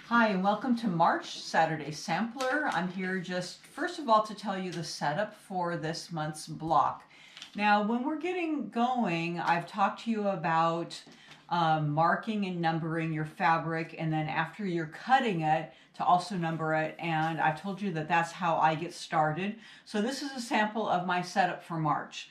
Hi, and welcome to March Saturday Sampler. I'm here just first of all to tell you the setup for this month's block. Now, when we're getting going, I've talked to you about marking and numbering your fabric, and then after you're cutting it, to also number it, and I've told you that that's how I get started. So this is a sample of my setup for March.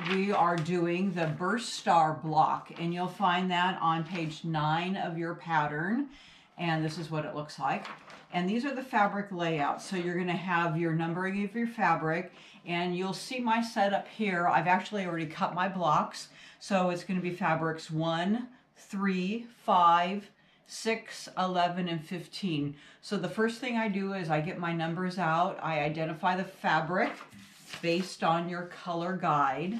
We are doing the Burst Star block, and you'll find that on page 9 of your pattern. And this is what it looks like. And these are the fabric layouts. So you're going to have your numbering of your fabric, and you'll see my setup here. I've actually already cut my blocks. So it's going to be fabrics 1, 3, 5, 6, 11, and 15. So the first thing I do is I get my numbers out. I identify the fabric based on your color guide,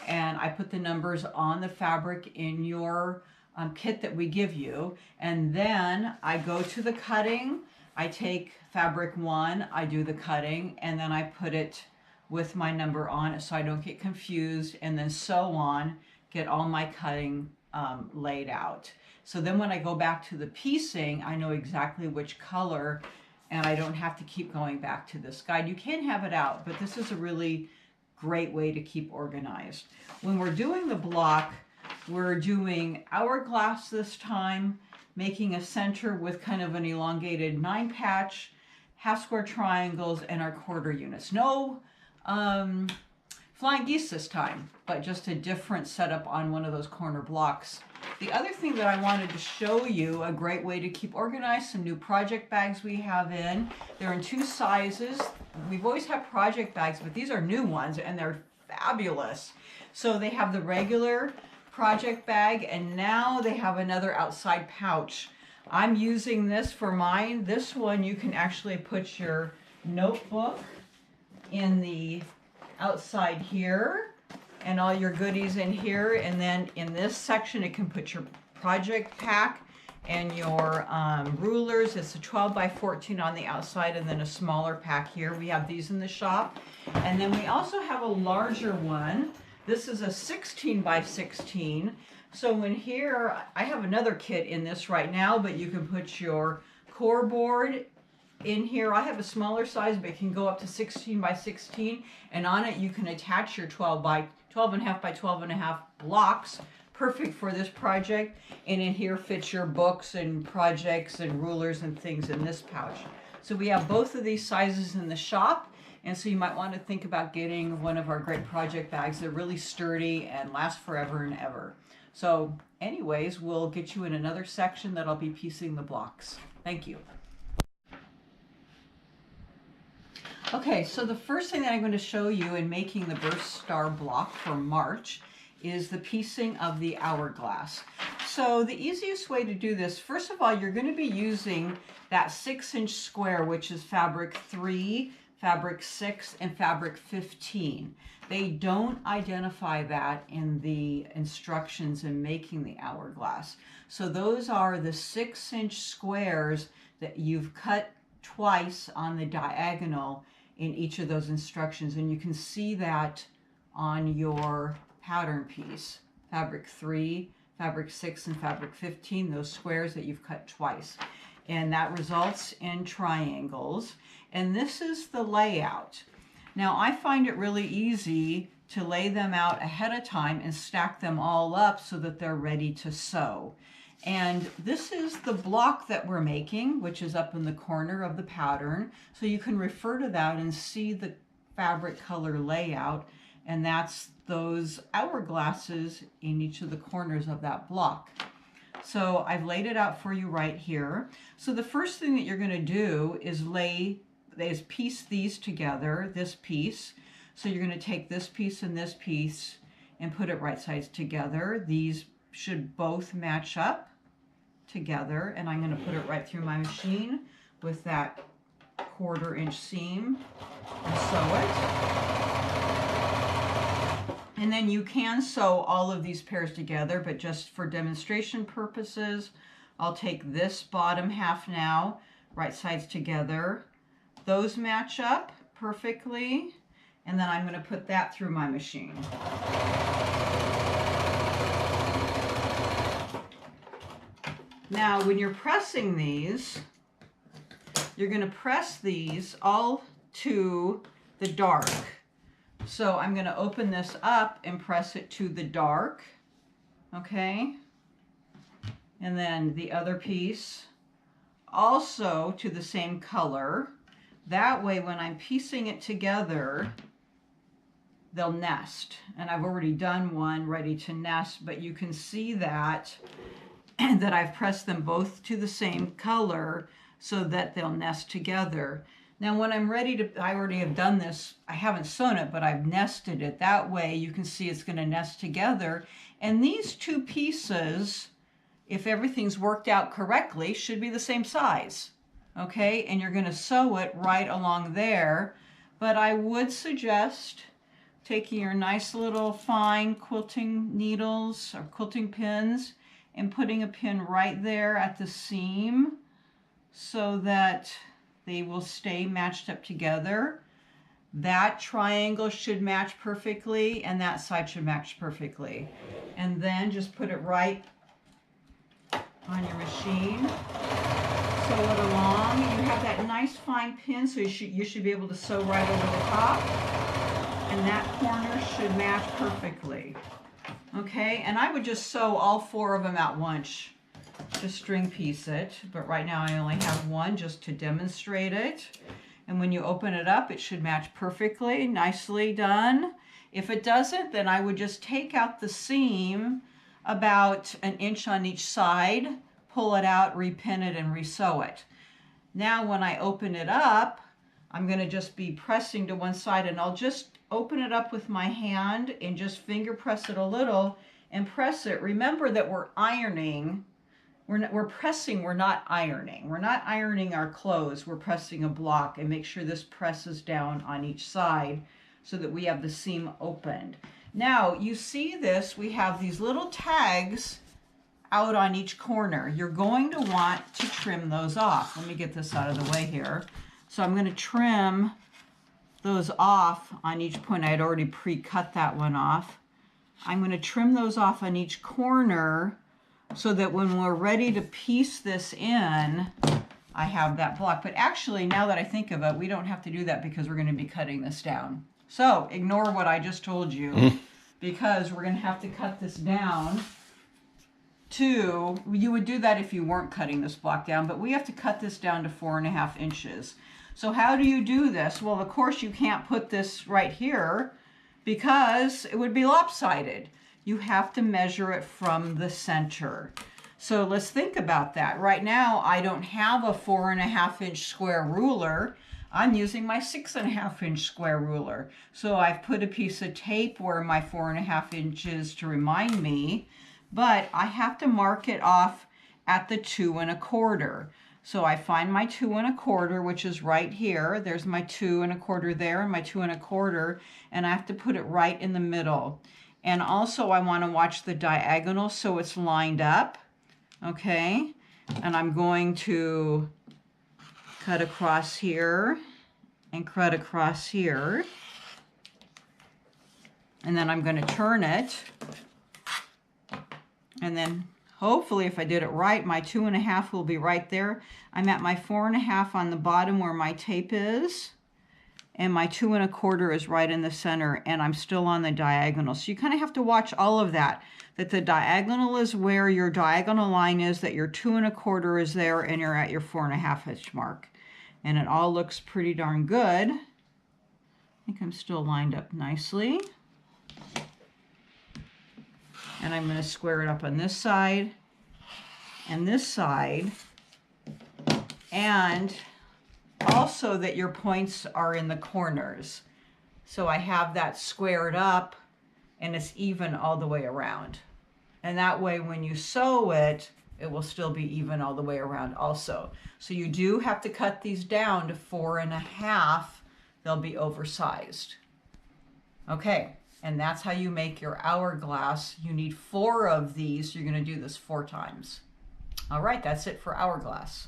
and I put the numbers on the fabric in your kit that we give you, and then I go to the cutting. I take fabric 1, I do the cutting, and then I put it with my number on it so I don't get confused, and then so on, get all my cutting laid out. So then when I go back to the piecing, I know exactly which color, and I don't have to keep going back to this guide. You can have it out, but this is a really great way to keep organized. When we're doing the block, we're doing hourglass this time, making a center with kind of an elongated 9 patch, half square triangles, and our quarter units. No flying geese this time, but just a different setup on one of those corner blocks. The other thing that I wanted to show you, a great way to keep organized, some new project bags we have in. They're in 2 sizes. We've always had project bags, but these are new ones, and they're fabulous. So they have the regular project bag, and now they have another outside pouch. I'm using this for mine. This one you can actually put your notebook in the outside here and all your goodies in here, and then in this section it can put your project pack and your rulers. It's a 12 by 14 on the outside, and then a smaller pack here. We have these in the shop, and then we also have a larger one. This is a 16 by 16. So in here, I have another kit in this right now, but you can put your core board in here. I have a smaller size, but it can go up to 16 by 16. And on it, you can attach your 12 and a half by 12 and a half blocks. Perfect for this project. And in here fits your books and projects and rulers and things in this pouch. So we have both of these sizes in the shop. And so you might want to think about getting one of our great project bags. They're really sturdy and last forever and ever. So anyways, we'll get you in another section that I'll be piecing the blocks. Thank you. Okay, so the first thing that I'm going to show you in making the Burst Star block for March is the piecing of the hourglass. So the easiest way to do this, first of all, you're going to be using that 6-inch square, which is fabric 3, fabric 6, and fabric 15. They don't identify that in the instructions in making the hourglass. So those are the 6-inch squares that you've cut twice on the diagonal in each of those instructions, and you can see that on your pattern piece. Fabric 3, fabric 6, and fabric 15, those squares that you've cut twice. And that results in triangles. And this is the layout. Now I find it really easy to lay them out ahead of time and stack them all up so that they're ready to sew. And this is the block that we're making, which is up in the corner of the pattern. So you can refer to that and see the fabric color layout. And that's those hourglasses in each of the corners of that block. So I've laid it out for you right here. So the first thing that you're going to do is piece these together, this piece. So you're going to take this piece and this piece and put it right sides together. These should both match up together, and I'm going to put it right through my machine with that 1/4 inch seam and sew it. And then you can sew all of these pairs together, but just for demonstration purposes, I'll take this bottom half now, right sides together. Those match up perfectly, and then I'm going to put that through my machine. Now, when you're pressing these, you're going to press these all to the dark. So I'm going to open this up and press it to the dark. Okay. And then the other piece also to the same color. That way, when I'm piecing it together, they'll nest. And I've already done one ready to nest, but you can see that I've pressed them both to the same color so that they'll nest together. Now when I'm ready to, I already have done this, I haven't sewn it, but I've nested it. That way you can see it's going to nest together. And these two pieces, if everything's worked out correctly, should be the same size. Okay, and you're going to sew it right along there. But I would suggest taking your nice little fine quilting needles or quilting pins and putting a pin right there at the seam so that they will stay matched up together. That triangle should match perfectly and that side should match perfectly. And then just put it right on your machine. Sew it along. You have that nice fine pin, so you should be able to sew right over the top. And that corner should match perfectly. Okay, and I would just sew all four of them at once. Just string piece it, but right now I only have one just to demonstrate it. And when you open it up, it should match perfectly. Nicely done. If it doesn't, then I would just take out the seam about an inch on each side, pull it out, repin it, and resew it. Now when I open it up, I'm going to just be pressing to one side, and I'll just open it up with my hand and just finger press it a little and press it. Remember that we're ironing. We're pressing, we're not ironing. We're not ironing our clothes. We're pressing a block, and make sure this presses down on each side so that we have the seam opened. Now you see this, we have these little tags out on each corner. You're going to want to trim those off. Let me get this out of the way here. So I'm going to trim those off on each point. I had already pre-cut that one off. I'm going to trim those off on each corner so that when we're ready to piece this in, I have that block. But actually, now that I think of it, we don't have to do that because we're going to be cutting this down. So ignore what I just told you because we're going to have to cut this down to, you would do that if you weren't cutting this block down, but we have to cut this down to 4.5 inches. So how do you do this? Well, of course you can't put this right here because it would be lopsided. You have to measure it from the center. So let's think about that. Right now, I don't have a 4.5 inch square ruler. I'm using my 6.5 inch square ruler. So I've put a piece of tape where my 4.5 inches to remind me, but I have to mark it off at the 2 1/4. So I find my 2 1/4, which is right here. There's my 2 1/4 there and my 2 1/4, and I have to put it right in the middle. And also I want to watch the diagonal so it's lined up. Okay, and I'm going to cut across here and cut across here. And then I'm going to turn it. And then hopefully if I did it right, my 2 1/2 will be right there. I'm at my 4 1/2 on the bottom where my tape is. And my 2 1/4 is right in the center, and I'm still on the diagonal. So you kind of have to watch all of that the diagonal is where your diagonal line is, that your 2 1/4 is there, and you're at your 4.5 inch mark. And it all looks pretty darn good. I think I'm still lined up nicely. And I'm going to square it up on this side and this side. And also that your points are in the corners. So I have that squared up and it's even all the way around. And that way when you sew it, it will still be even all the way around also. So you do have to cut these down to 4 1/2. They'll be oversized. Okay, and that's how you make your hourglass. You need 4 of these. You're going to do this 4 times. All right, that's it for hourglass.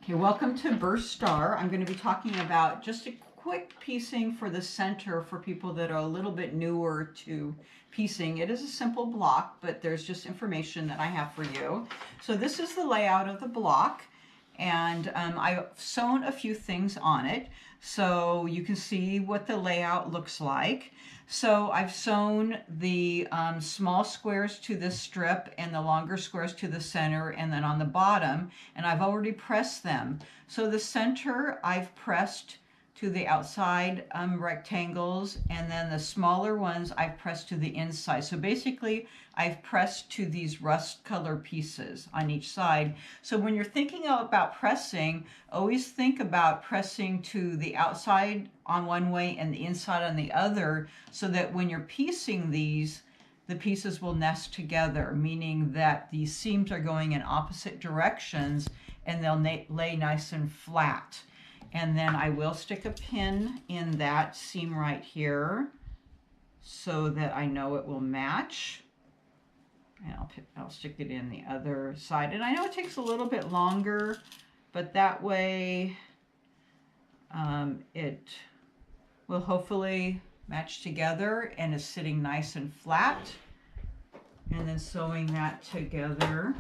Okay, welcome to Burst Star. I'm going to be talking about just a quick piecing for the center for people that are a little bit newer to piecing. It is a simple block, but there's just information that I have for you. So this is the layout of the block, and I've sewn a few things on it so you can see what the layout looks like. So I've sewn the small squares to this strip and the longer squares to the center and then on the bottom, and I've already pressed them. So the center I've pressed to the outside rectangles, and then the smaller ones I've pressed to the inside. So basically I've pressed to these rust color pieces on each side. So when you're thinking about pressing, always think about pressing to the outside on one way and the inside on the other, so that when you're piecing these, the pieces will nest together, meaning that these seams are going in opposite directions and they'll lay nice and flat. And then I will stick a pin in that seam right here so that I know it will match. And I'll stick it in the other side. And I know it takes a little bit longer, but that way it will hopefully match together and is sitting nice and flat. And then sewing that together.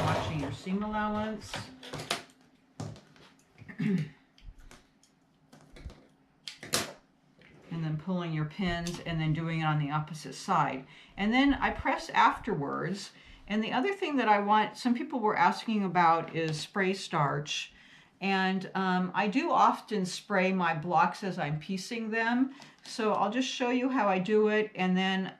Watching your seam allowance. And then pulling your pins and then doing it on the opposite side. And then I press afterwards. And the other thing that I want, some people were asking about, is spray starch. And I do often spray my blocks as I'm piecing them. So I'll just show you how I do it. And then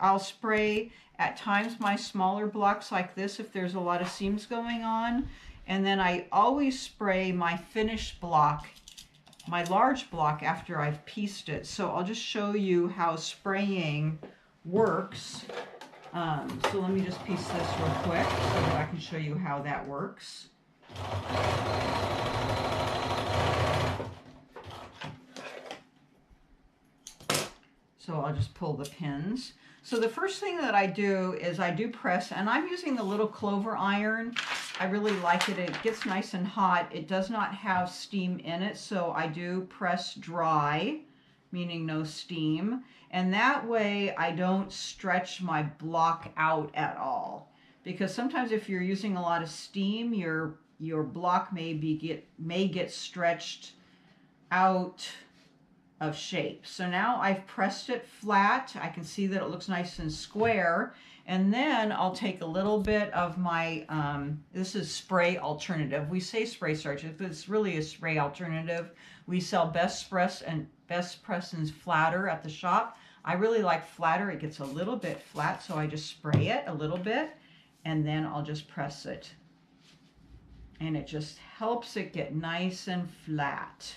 I'll spray at times my smaller blocks like this if there's a lot of seams going on. And then I always spray my finished block, my large block, after I've pieced it. So I'll just show you how spraying works. So let me just piece this real quick so that I can show you how that works. So I'll just pull the pins. So the first thing that I do is I do press, and I'm using the little clover iron. I really like it. It gets nice and hot. It does not have steam in it, so I do press dry, meaning no steam. And that way I don't stretch my block out at all. Because sometimes if you're using a lot of steam, your block may get stretched out of shape. So now I've pressed it flat. I can see that it looks nice and square. And then I'll take a little bit of my, this is spray alternative. We say spray starch, but it's really a spray alternative. We sell Best Press and Flatter at the shop. I really like Flatter. It gets a little bit flat, so I just spray it a little bit, and then I'll just press it. And it just helps it get nice and flat.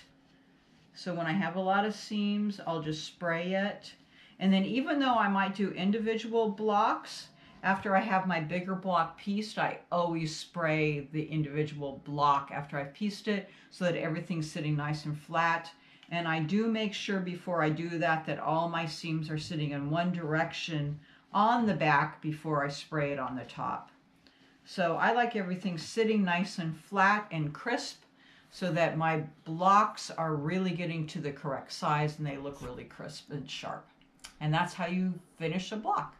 So when I have a lot of seams, I'll just spray it. And then even though I might do individual blocks, after I have my bigger block pieced, I always spray the individual block after I've pieced it so that everything's sitting nice and flat. And I do make sure before I do that that all my seams are sitting in one direction on the back before I spray it on the top. So I like everything sitting nice and flat and crisp so that my blocks are really getting to the correct size and they look really crisp and sharp. And that's how you finish a block.